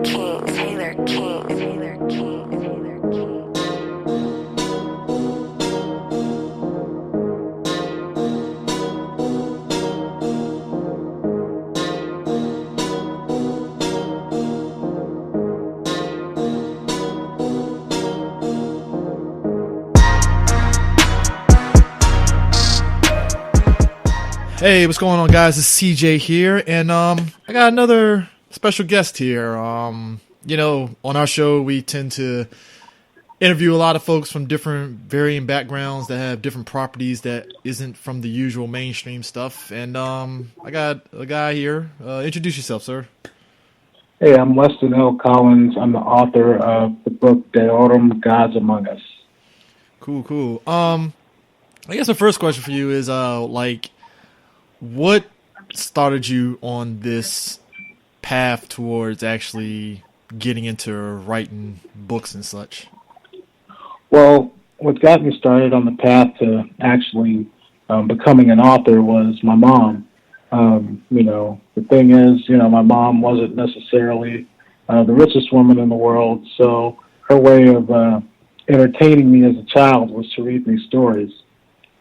Hey, what's going on, guys? It's CJ here, and I got another special guest here. On our show, we tend to interview a lot of folks from different varying backgrounds that have different properties that isn't from the usual mainstream stuff. And I got a guy here. Introduce yourself, sir. Hey, I'm Weston L. Collins. I'm the author of the book Deorum, Gods Among Us. Cool. I guess the first question for you is what started you on this path towards actually getting into writing books and such? Well, what got me started on the path to actually becoming an author was my mom. The thing is, my mom wasn't necessarily the richest woman in the world, so her way of entertaining me as a child was to read me stories.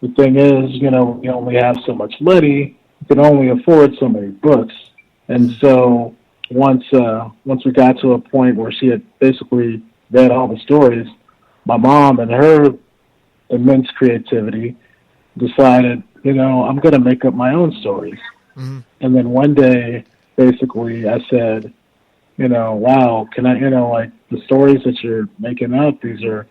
The thing is, we only have so much money. We can only afford so many books. And so once we got to a point where she had basically read all the stories, my mom and her immense creativity decided, I'm going to make up my own stories. Mm-hmm. And then one day, basically, I said, wow, can I, the stories that you're making up, these are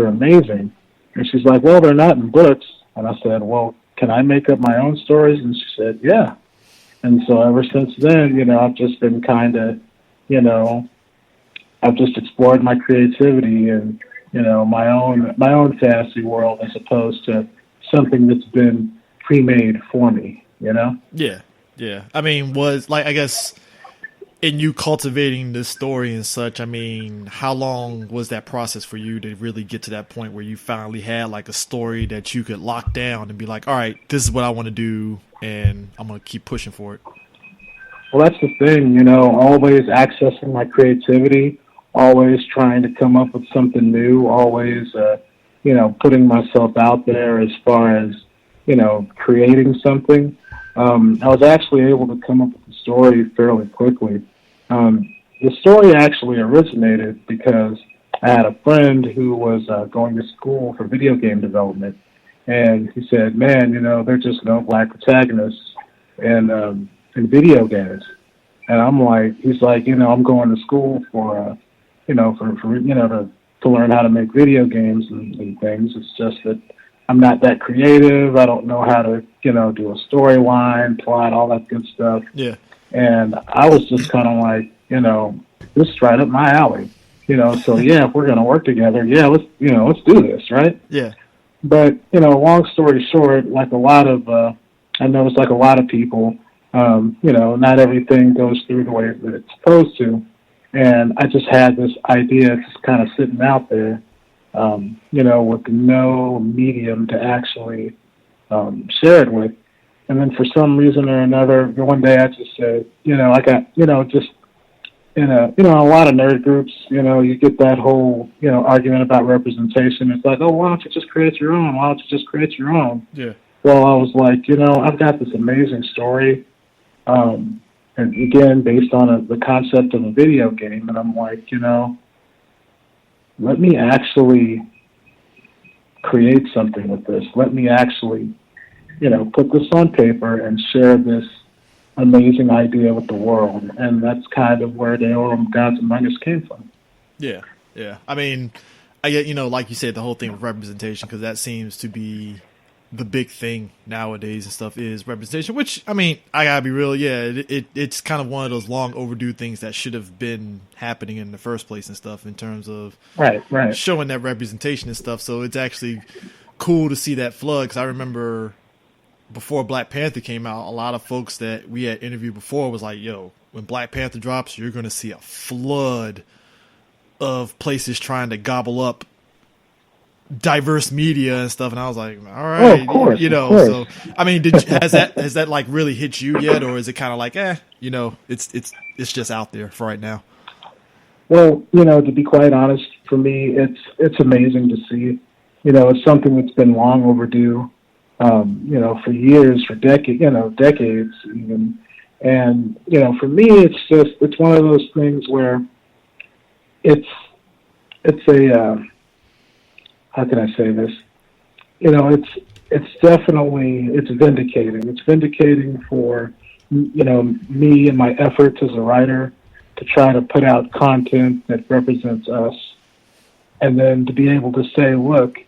amazing. And she's like, well, they're not in books. And I said, well, can I make up my own stories? And she said, yeah. And so ever since then, I've just been kind of, I've just explored my creativity and, my own fantasy world as opposed to something that's been pre-made for me, Yeah. I mean, in you cultivating this story and such, how long was that process for you to really get to that point where you finally had like a story that you could lock down and be like, all right, this is what I want to do and I'm going to keep pushing for it? Well, that's the thing, always accessing my creativity, always trying to come up with something new, always, putting myself out there as far as, creating something. I was actually able to come up with the story fairly quickly. The story actually originated because I had a friend who was going to school for video game development, and he said, man, there's just no black protagonists in video games. And I'm like, he's like, I'm going to school for to learn how to make video games and things. It's just that I'm not that creative. I don't know how to, do a storyline, plot, all that good stuff. Yeah. And I was just kind of like, this is right up my alley, so yeah, if we're going to work together, yeah, let's do this, right? Yeah. But, long story short, like a lot of, I noticed like a lot of people, not everything goes through the way that it's supposed to. And I just had this idea just kind of sitting out there, with no medium to actually share it with. And then for some reason or another, one day I just said, I got, just in a lot of nerd groups, you get that whole, argument about representation. It's like, oh, why don't you just create your own? Why don't you just create your own? Yeah. Well, I was like, I've got this amazing story. And again, based on the concept of a video game. And I'm like, let me actually create something with this. Let me actually, put this on paper and share this amazing idea with the world. And that's kind of where Deorum, Gods Among Us came from. Yeah. I get, like you said, the whole thing of representation, because that seems to be the big thing nowadays and stuff is representation, which, I gotta be real. Yeah, it's kind of one of those long overdue things that should have been happening in the first place and stuff in terms of right. showing that representation and stuff. So it's actually cool to see that flood, because I remember before Black Panther came out, a lot of folks that we had interviewed before was like, yo, when Black Panther drops, you're going to see a flood of places trying to gobble up diverse media and stuff, and I was like, all right, of course. So has that like really hit you yet, or is it kind of like, it's just out there for right now? Well, to be quite honest, for me, it's amazing to see. It's something that's been long overdue. For years, for decades even. And for me, it's one of those things where it's a how can I say this? It's definitely it's vindicating. It's vindicating for me and my efforts as a writer to try to put out content that represents us, and then to be able to say, look,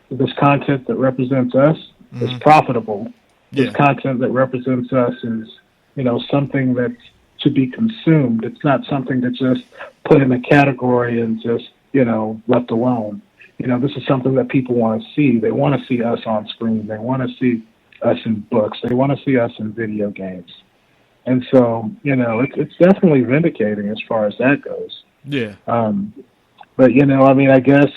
this content that represents us is profitable. Yeah. This content that represents us is something that's to be consumed. It's not something that's just put in a category and just left alone. This is something that people want to see. They want to see us on screen. They want to see us in books. They want to see us in video games. And so, it's definitely vindicating as far as that goes. Yeah. But, I guess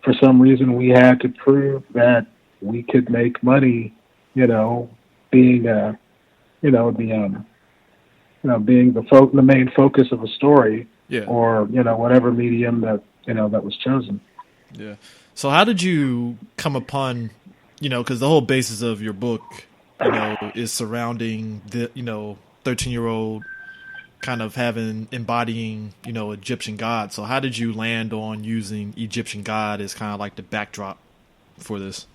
for some reason we had to prove that we could make money, being, being the main focus of a story, Yeah. or, whatever medium that was chosen. Yeah. So how did you come upon, because the whole basis of your book, is surrounding the, 13-year-old kind of embodying, Egyptian God. So how did you land on using Egyptian God as kind of like the backdrop for this?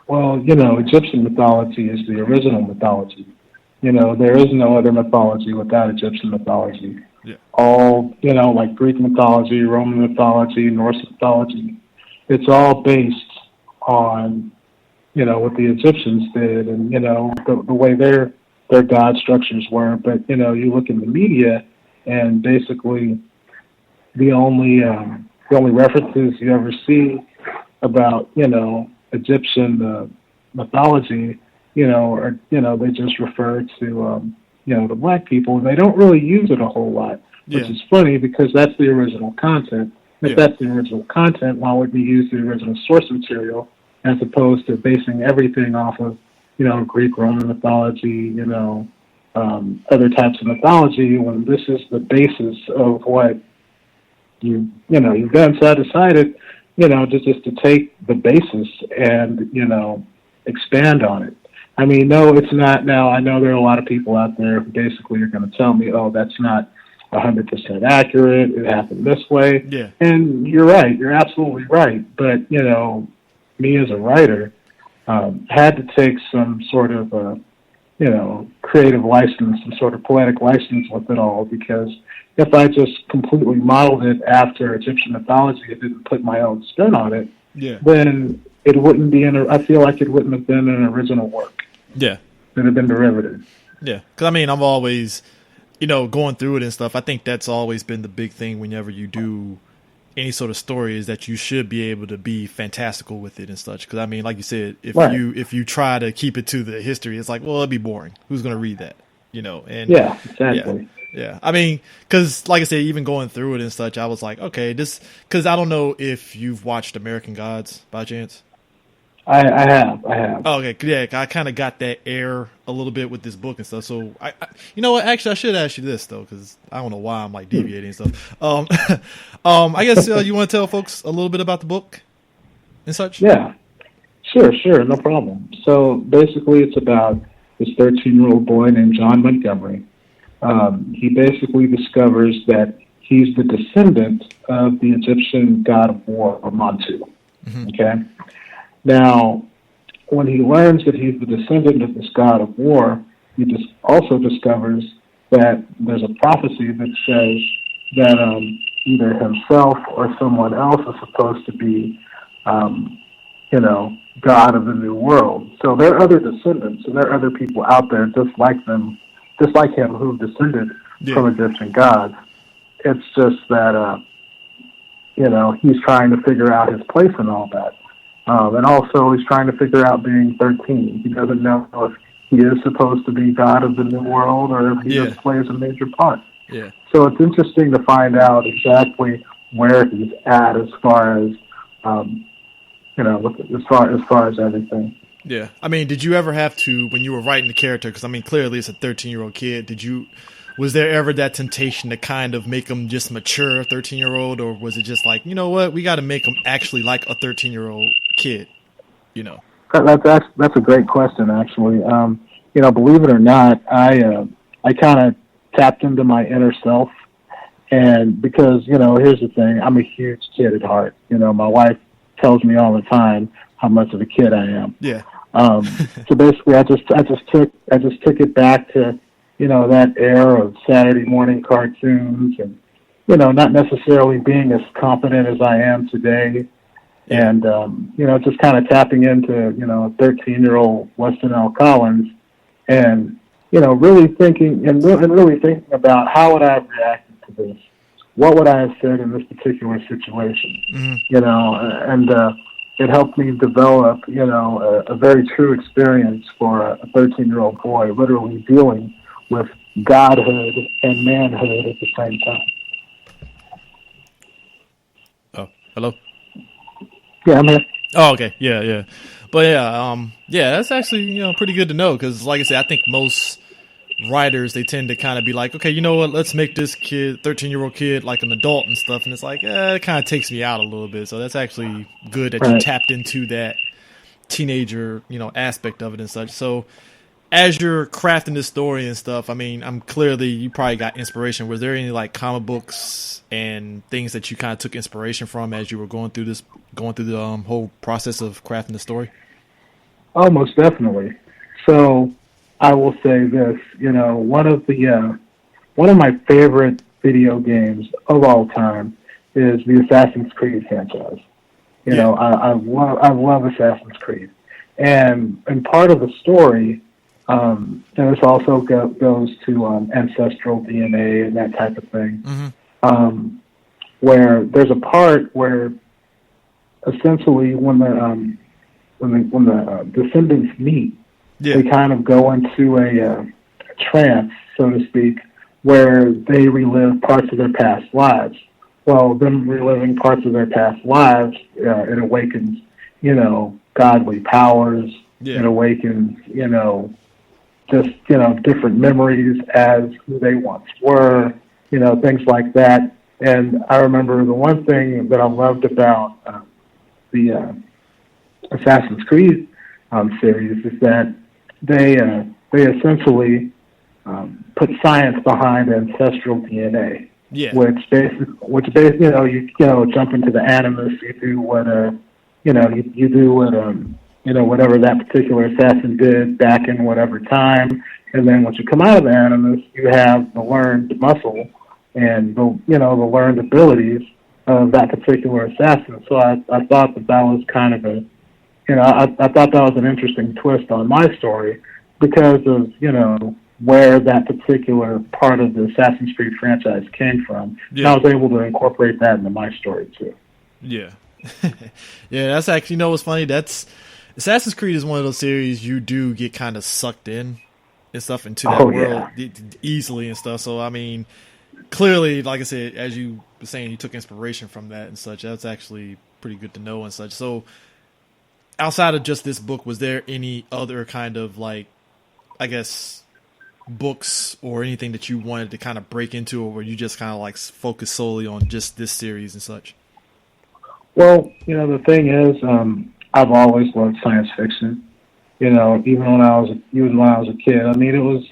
Well, Egyptian mythology is the original mythology. There is no other mythology without Egyptian mythology. Yeah. All, like Greek mythology, Roman mythology, Norse mythology, it's all based on, what the Egyptians did and, the way their god structures were. But, you look in the media and basically the only references you ever see about, Egyptian mythology, or, they just refer to, the black people, and they don't really use it a whole lot, which is funny because that's the original content. If that's the original content, why would we use the original source material as opposed to basing everything off of, Greek, Roman mythology, other types of mythology, when this is the basis of what you've then decided, to take the basis and, expand on it. I mean, no, it's not. Now, I know there are a lot of people out there who basically are going to tell me, oh, that's not 100% accurate. It happened this way. Yeah. And you're right. You're absolutely right. But, me as a writer had to take some sort of, creative license, some sort of poetic license with it all, because if I just completely modeled it after Egyptian mythology and didn't put my own spin on it, then it wouldn't be I feel like it wouldn't have been an original work. Yeah. It would have been derivative. Yeah. Because, I'm always, going through it and stuff. I think that's always been the big thing whenever you do any sort of story, is that you should be able to be fantastical with it and such. Because, like you said, if you try to keep it to the history, it's like, well, it'd be boring. Who's going to read that? And yeah, exactly. Yeah. Because like I said, even going through it and such, I was like, okay, because I don't know if you've watched American Gods by chance. I have. Oh, okay, yeah, I kind of got that air a little bit with this book and stuff. So, I you know what? Actually, I should ask you this though, because I don't know why I'm like deviating and stuff. I guess you want to tell folks a little bit about the book and such. Yeah, sure, no problem. So basically, it's about this 13-year-old boy named John Montgomery. He basically discovers that he's the descendant of the Egyptian god of war, or Montu. Mm-hmm. Okay. Now, when he learns that he's the descendant of this god of war, he just also discovers that there's a prophecy that says that either himself or someone else is supposed to be, God of the New World. So there are other descendants, and there are other people out there just like him who've descended from Egyptian gods. It's just that, he's trying to figure out his place in all that. And also, he's trying to figure out being 13. He doesn't know if he is supposed to be God of the New World or if he just plays a major part. Yeah. So it's interesting to find out exactly where he's at as far as, as far as everything. Yeah. Did you ever have to, when you were writing the character, because, clearly it's a 13-year-old kid, was there ever that temptation to kind of make them just mature 13-year-old, or was it just like, you know what, we got to make them actually like a 13-year-old kid, you know? That's a great question, actually. Believe it or not, I kind of tapped into my inner self, and because here's the thing, I'm a huge kid at heart. My wife tells me all the time how much of a kid I am. Yeah. So basically, I just took it back to that era of Saturday morning cartoons, and not necessarily being as confident as I am today. And, just kind of tapping into, a 13-year-old Weston L. Collins, and, really thinking about how would I have reacted to this? What would I have said in this particular situation? And it helped me develop, a very true experience for a 13-year-old boy, literally dealing with godhood and manhood at the same time. Oh, hello? Yeah, I'm here. Oh, okay. Yeah. But yeah, that's actually, pretty good to know, because like I said, I think most writers, they tend to kind of be like, okay, you know what, let's make this kid, 13-year-old kid, like an adult and stuff, and it's like, it kind of takes me out a little bit. So that's actually good that you tapped into that teenager, aspect of it and such. So as you're crafting this story and stuff, I mean, you probably got inspiration. Was there any like comic books and things that you kind of took inspiration from as you were going through the whole process of crafting the story? Oh, most definitely. So I will say this, one of my favorite video games of all time is the Assassin's Creed franchise. I love Assassin's Creed, and part of the story. And this also goes to ancestral DNA and that type of thing, where there's a part where essentially when the descendants meet, they kind of go into a trance, so to speak, where they relive parts of their past lives. Well, them reliving parts of their past lives, it awakens, godly powers. It awakens, just, different memories as who they once were, things like that. And I remember the one thing that I loved about the Assassin's Creed series is that they essentially put science behind ancestral DNA. Yeah. Which basically, you jump into the animus, you do what you do what whatever that particular assassin did back in whatever time, and then once you come out of the animus, you have the learned muscle and the learned abilities of that particular assassin. So I thought that was kind of I thought that was an interesting twist on my story because of where that particular part of the Assassin's Creed franchise came from. Yeah. And I was able to incorporate that into my story too. Yeah. Yeah, that's actually, what's funny? Assassin's Creed is one of those series you do get kind of sucked in and stuff into that world easily and stuff. So, I mean, clearly, like I said, as you were saying, you took inspiration from that and such. That's actually pretty good to know and such. So, outside of just this book, was there any other kind of, like, I guess, books or anything that you wanted to kind of break into, or were you just kind of, like, focused solely on just this series and such? Well, the thing is, I've always loved science fiction. Even when I was a kid. I mean, it was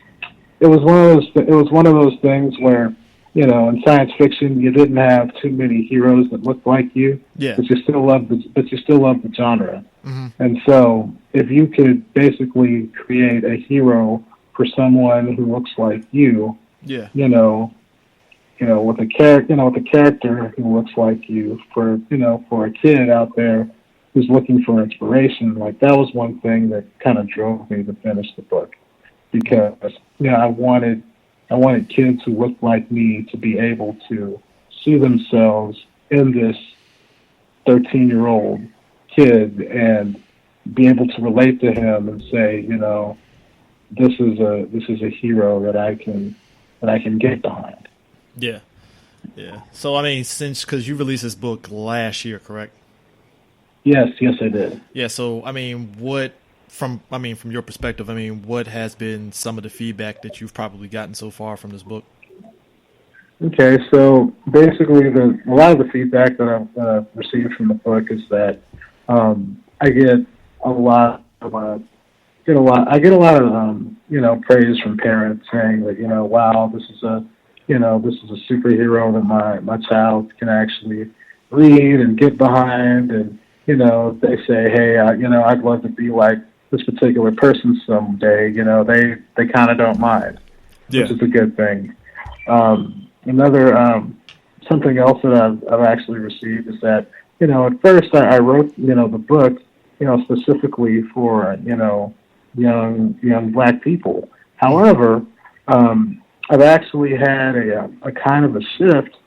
one of those things where, in science fiction you didn't have too many heroes that looked like you, but you still loved the genre. Mm-hmm. And so, if you could basically create a hero for someone who looks like you, with a character who looks like you, for a kid out there who's looking for inspiration, like that was one thing that kind of drove me to finish the book, because I wanted kids who looked like me to be able to see themselves in this 13-year-old kid and be able to relate to him and say, this is a hero that I can get behind. Yeah. So I mean, because you released this book last year, correct? Yes, I did. Yeah, so I mean, what from your perspective, what has been some of the feedback that you've probably gotten so far from this book? Okay, so basically, a lot of the feedback that I've received from the book is that I get a lot of praise from parents saying that, wow, this is a superhero that my child can actually read and get behind, and they say, hey, I'd love to be like this particular person someday. They kind of don't mind, which is a good thing. Another something else that I've actually received is that at first I wrote the book specifically for young Black people. However, I've actually had a kind of a shift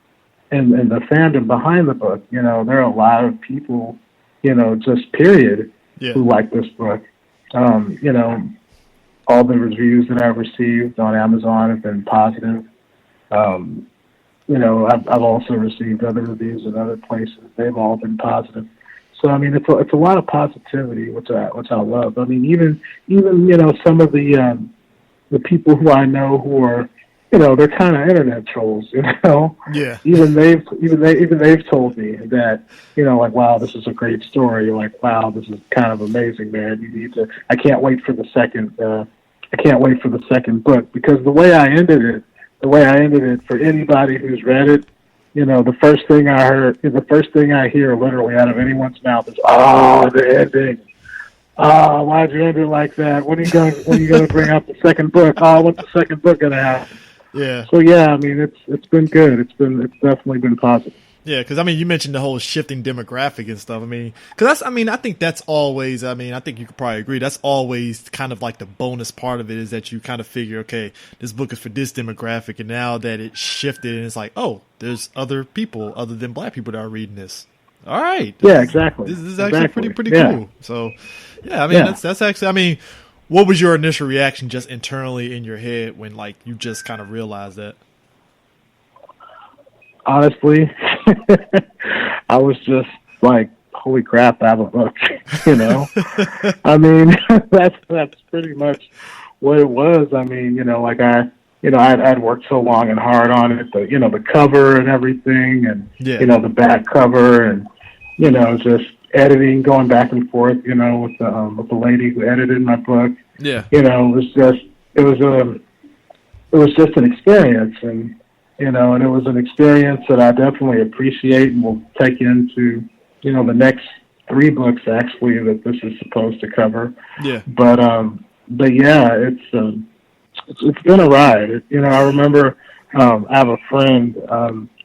in the fandom behind the book. There are a lot of people just period who like this book. All the reviews that I've received on Amazon have been positive. I've also received other reviews in other places. They've all been positive. So it's a lot of positivity, which I love. Even some of the people who I know who are they're kind of internet trolls. Yeah. Even they've told me that like, wow, this is a great story. Like, wow, this is kind of amazing, man. You need to. I can't wait for the second. I can't wait for the second book, because the way I ended it for anybody who's read it, the first thing I hear literally out of anyone's mouth is, "Oh, the ending. Oh, why'd you end it like that? When are you gonna bring out the second book? Oh, what's the second book gonna happen?" Yeah. So yeah, it's been good. It's definitely been positive. Yeah, because you mentioned the whole shifting demographic and stuff. Because I think that's always. I think you could probably agree. That's always kind of like the bonus part of it, is that you kind of figure, okay, this book is for this demographic, and now that it shifted, and it's like, oh, there's other people other than Black people that are reading this. All right. Exactly. This is actually pretty cool. So, yeah, that's actually. What was your initial reaction, just internally in your head, when like you just kind of realized that? Honestly, I was just like, holy crap, I have a book, that's pretty much what it was. I'd worked so long and hard on it, the cover and everything, and, the back cover, and, just editing, going back and forth, with the lady who edited my book. Yeah. It was just an experience, and it was an experience that I definitely appreciate and will take into, the next 3 books actually that this is supposed to cover. Yeah. But yeah, it's been a ride. I remember, I have a friend,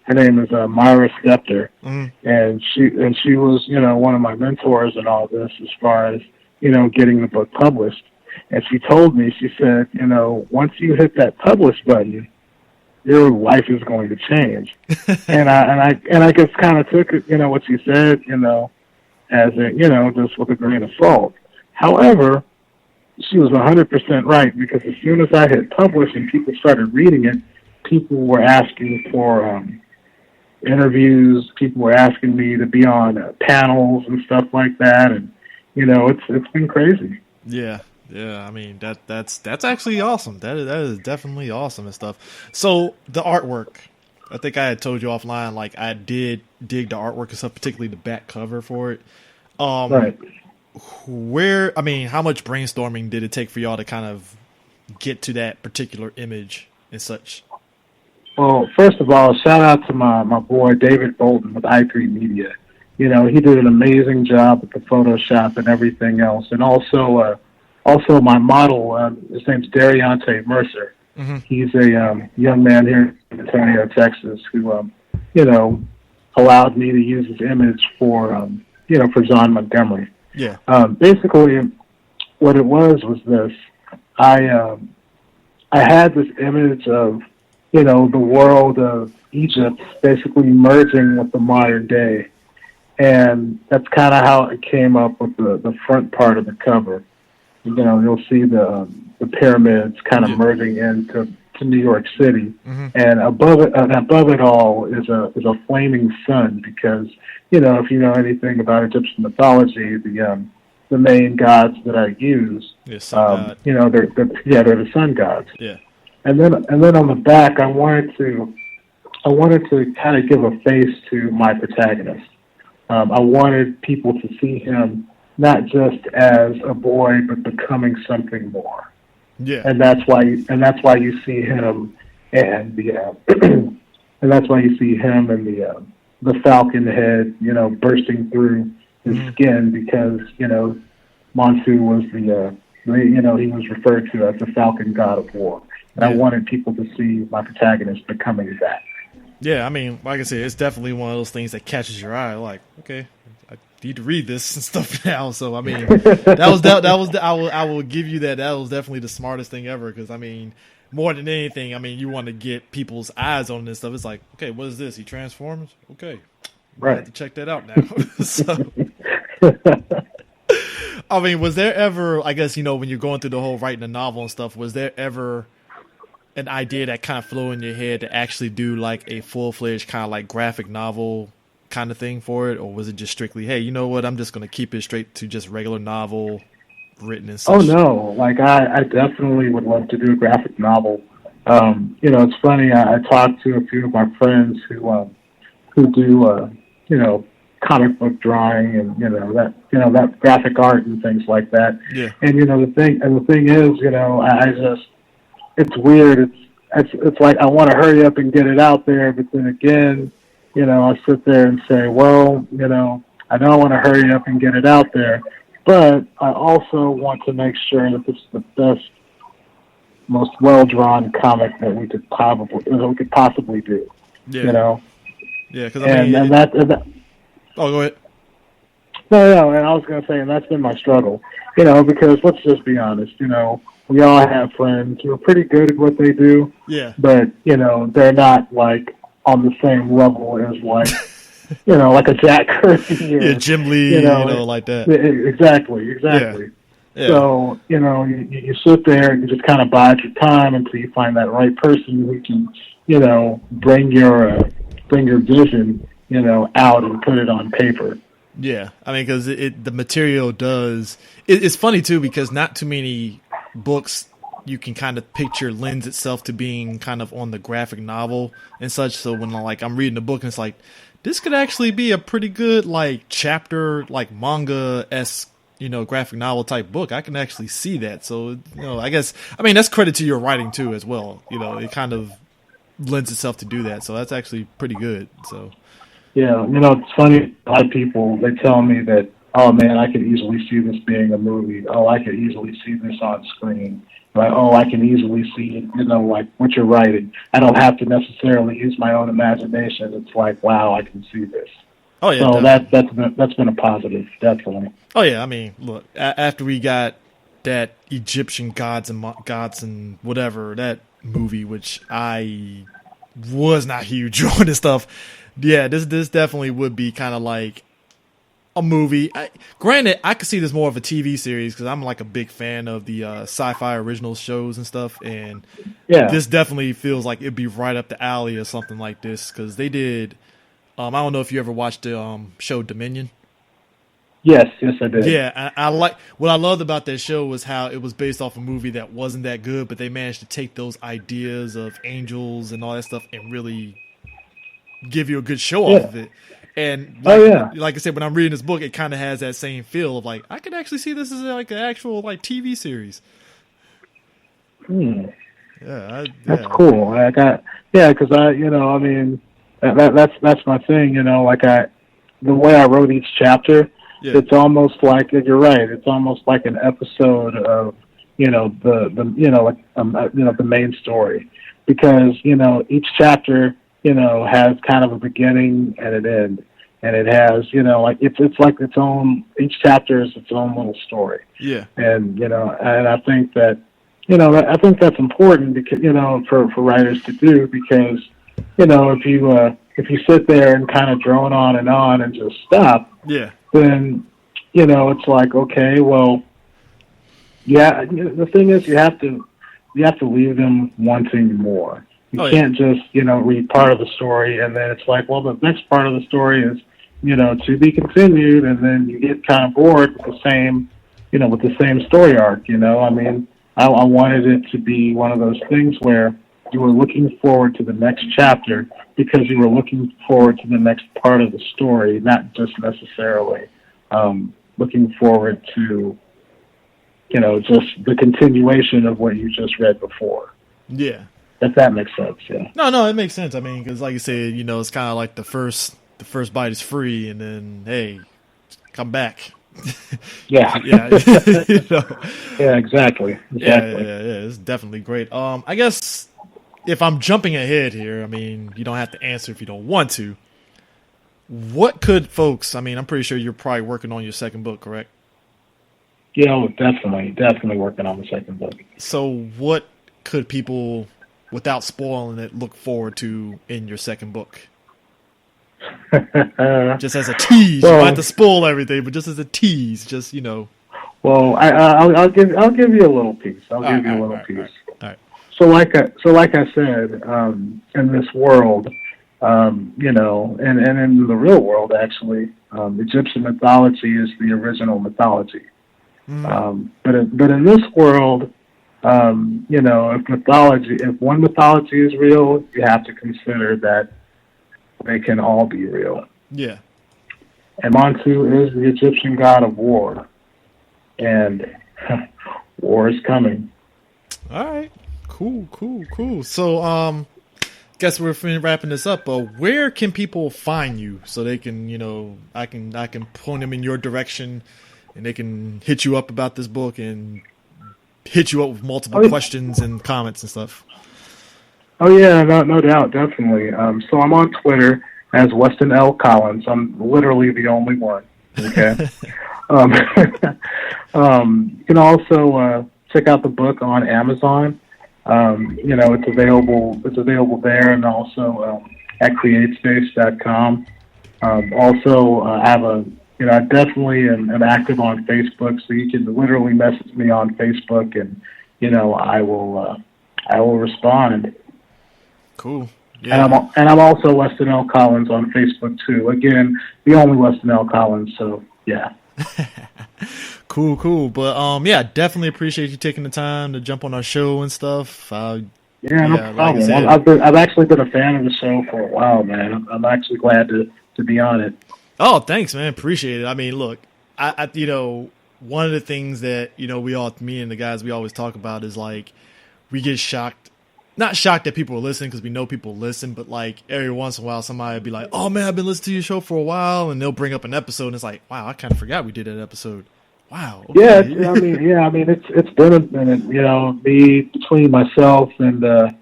her name is Myra Scepter, and she was, one of my mentors in all this as far as, getting the book published. And she told me, she said, once you hit that publish button, your life is going to change. and I just kind of took it, what she said, as a, just with a grain of salt. However, she was 100% right, because as soon as I hit publish and people started reading it, people were asking for interviews. People were asking me to be on panels and stuff like that, and it's been crazy. Yeah. Yeah, that's actually awesome. That is definitely awesome and stuff. So the artwork, I think I had told you offline, like I did dig the artwork and stuff, particularly the back cover for it. Right. How much brainstorming did it take for y'all to kind of get to that particular image and such? Well, first of all, shout out to my boy David Bolton with i3 Media. He did an amazing job with the Photoshop and everything else, and also my model, his name's Dariante Mercer. Mm-hmm. He's a young man here in San Antonio, Texas, who allowed me to use his image for John Montgomery. Yeah. Basically, what it was this: I had this image of the world of Egypt basically merging with the modern day, and that's kind of how it came up with the front part of the cover. You'll see the pyramids kind of merging into New York City, and above it all is a flaming sun, because if you know anything about Egyptian mythology, the the main gods that I use. Yeah, sun god. You know, they're the sun gods. Yeah. And then on the back, I wanted to kind of give a face to my protagonist. I wanted people to see him not just as a boy, but becoming something more. Yeah. And that's why you see him and the and that's why you see him and the falcon head, you know, bursting through his skin, because, you know, Montu was he was referred to as the falcon god of war. And I wanted people to see my protagonist becoming that. Yeah, I mean, like I said, it's definitely one of those things that catches your eye. Like, okay, I need to read this and stuff now. So, I mean, I will give you that. That was definitely the smartest thing ever. Because, I mean, more than anything, I mean, you want to get people's eyes on this stuff. It's like, okay, what is this? He transforms? Okay, right. I have to check that out now. So, I mean, was there ever? I guess, you know, when you're going through the whole writing a novel and stuff, was there ever an idea that kind of flew in your head to actually do like a full-fledged kind of like graphic novel kind of thing for it? Or was it just strictly, hey, you know what, I'm just going to keep it straight to just regular novel written and such? Oh, no. Like, I definitely would love to do a graphic novel. You know, it's funny. I talked to a few of my friends who do, you know, comic book drawing and, that graphic art and things like that. Yeah. And, you know, the thing is, you know, it's weird. It's like I want to hurry up and get it out there, but then again, you know, I sit there and say, well, you know I want to hurry up and get it out there, but I also want to make sure that this is the best, most well-drawn comic that we could possibly do. Yeah. You know. Yeah, because I mean, that. Oh, go ahead. No, and I was going to say, and that's been my struggle, you know, because let's just be honest, you know, we all have friends who are pretty good at what they do. Yeah. But, you know, they're not, like, on the same level as, like, you know, like a Jack Kirby. Or, Jim Lee, you know, like that. Exactly. Yeah. So, you know, you sit there and you just kind of bide your time until you find that right person who can, you know, bring your vision, you know, out and put it on paper. Yeah, I mean, because the material does. It's funny too, because not too many books you can kind of picture lends itself to being kind of on the graphic novel and such. So when I'm reading the book and it's like, this could actually be a pretty good like chapter, like manga-esque, you know, graphic novel type book. I can actually see that. So, you know, I mean, that's credit to your writing too as well. You know, it kind of lends itself to do that. So that's actually pretty good. So. Yeah, you know, it's funny. A lot of people, they tell me that, oh, man, I could easily see this being a movie. Oh, I could easily see this on screen. Like, oh, I can easily see it, you know, like what you're writing. I don't have to necessarily use my own imagination. It's like, wow, I can see this. Oh, yeah. So that's been a positive, definitely. Oh, yeah. I mean, look, after we got that Egyptian gods and whatever, that movie, which I was not huge on and stuff, yeah, this definitely would be kind of like a movie. Granted, I could see this more of a TV series because I'm like a big fan of the sci-fi original shows and stuff, and this definitely feels like it'd be right up the alley or something like this because they did. I don't know if you ever watched the show Dominion. Yes, I did. Yeah, I like what I loved about that show was how it was based off a movie that wasn't that good, but they managed to take those ideas of angels and all that stuff and really give you a good show off of it. And like I said, when I'm reading this book, it kind of has that same feel of like I could actually see this as like an actual like TV series. That's cool. Because I mean, that's my thing. You know, like the way I wrote each chapter, it's almost like you're right. It's almost like an episode of the main story, because each chapter has kind of a beginning and an end, and it has like it's like its own. Each chapter is its own little story. Yeah, and and I think that I think that's important because for writers to do, because if you sit there and kind of drone on and just stop, then it's like, okay, well, the thing is you have to leave them wanting more. You can't just read part of the story and then it's like, well, the next part of the story is to be continued, and then you get kind of bored with the same with the same story arc. I mean, I wanted it to be one of those things where you were looking forward to the next chapter because you were looking forward to the next part of the story, not just necessarily looking forward to, just the continuation of what you just read before. Yeah. If that makes sense, yeah. No, it makes sense. I mean, because like you said, it's kind of like the first bite is free, and then hey, come back. Yeah. Yeah. Yeah, exactly. Yeah, it's definitely great. I guess if I'm jumping ahead here, I mean, you don't have to answer if you don't want to. What could folks? I mean, I'm pretty sure you're probably working on your second book, correct? Yeah, definitely working on the second book. So, what could people, without spoiling it, look forward to in your second book? Just as a tease, well, you might have to spoil everything, but just as a tease, just Well, I'll give you a little piece. I'll give you a little piece. All right. So like I said, in this world, and in the real world, actually, Egyptian mythology is the original mythology. But in this world, if one mythology is real, you have to consider that they can all be real. Yeah. And Montu is the Egyptian god of war, and war is coming. All right. Cool. So, guess we're wrapping this up. But where can people find you so they can, I can point them in your direction, and they can hit you up about this book and hit you up with multiple questions and comments and stuff. Oh yeah, no doubt, definitely. So I'm on Twitter as Weston L. Collins. I'm literally the only one. Okay. You can also check out the book on Amazon. It's available. It's available there, and also at createspace.com. Also, I have I definitely am active on Facebook, so you can literally message me on Facebook, and I will respond. Cool. Yeah. And I'm also Weston L. Collins on Facebook too. Again, the only Weston L. Collins. So yeah. Cool. But yeah, definitely appreciate you taking the time to jump on our show and stuff. No problem. Like I've actually been a fan of the show for a while, man. I'm actually glad to be on it. Oh, thanks, man. Appreciate it. I mean, look, I one of the things that, me and the guys, we always talk about is like, we get shocked. Not shocked that people are listening because we know people listen, but like every once in a while somebody will be like, oh man, I've been listening to your show for a while, and they'll bring up an episode and it's like, wow, I kind of forgot we did that episode. Wow. Okay. Yeah, I mean it's been a minute, me between myself and like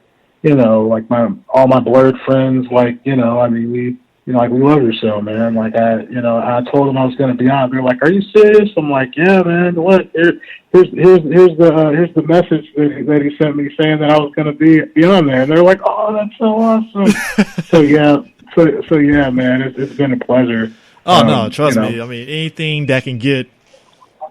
all my blurred friends, like, we love your show, man. Like I told them I was going to be on. They're like, "Are you serious?" I'm like, "Yeah, man. What? Here's the message that he sent me saying that I was going to be on there." And they're like, "Oh, that's so awesome." so yeah, man. It's been a pleasure. Oh no, trust me. I mean, anything that can get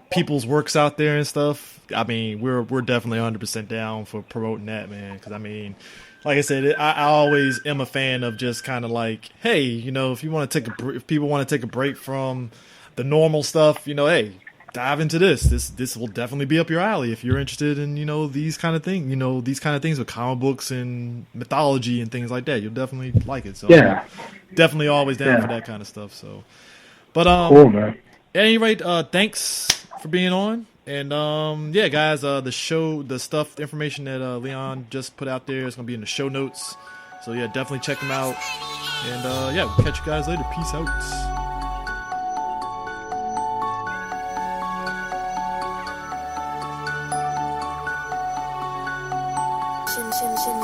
people's works out there and stuff. I mean, we're definitely 100% down for promoting that, man. Because I mean, like I said, I always am a fan of just kind of like, hey, if you want to if people want to take a break from the normal stuff, hey, dive into this. This will definitely be up your alley if you're interested in, these kind of things, these kind of things with comic books and mythology and things like that. You'll definitely like it. So yeah, definitely always down for that kind of stuff. So, but cool, man. At any rate, thanks for being on. And yeah, guys, the information that Leon just put out there is gonna be in the show notes. So yeah, definitely check them out. And yeah, we'll catch you guys later. Peace out. Chin, chin, chin,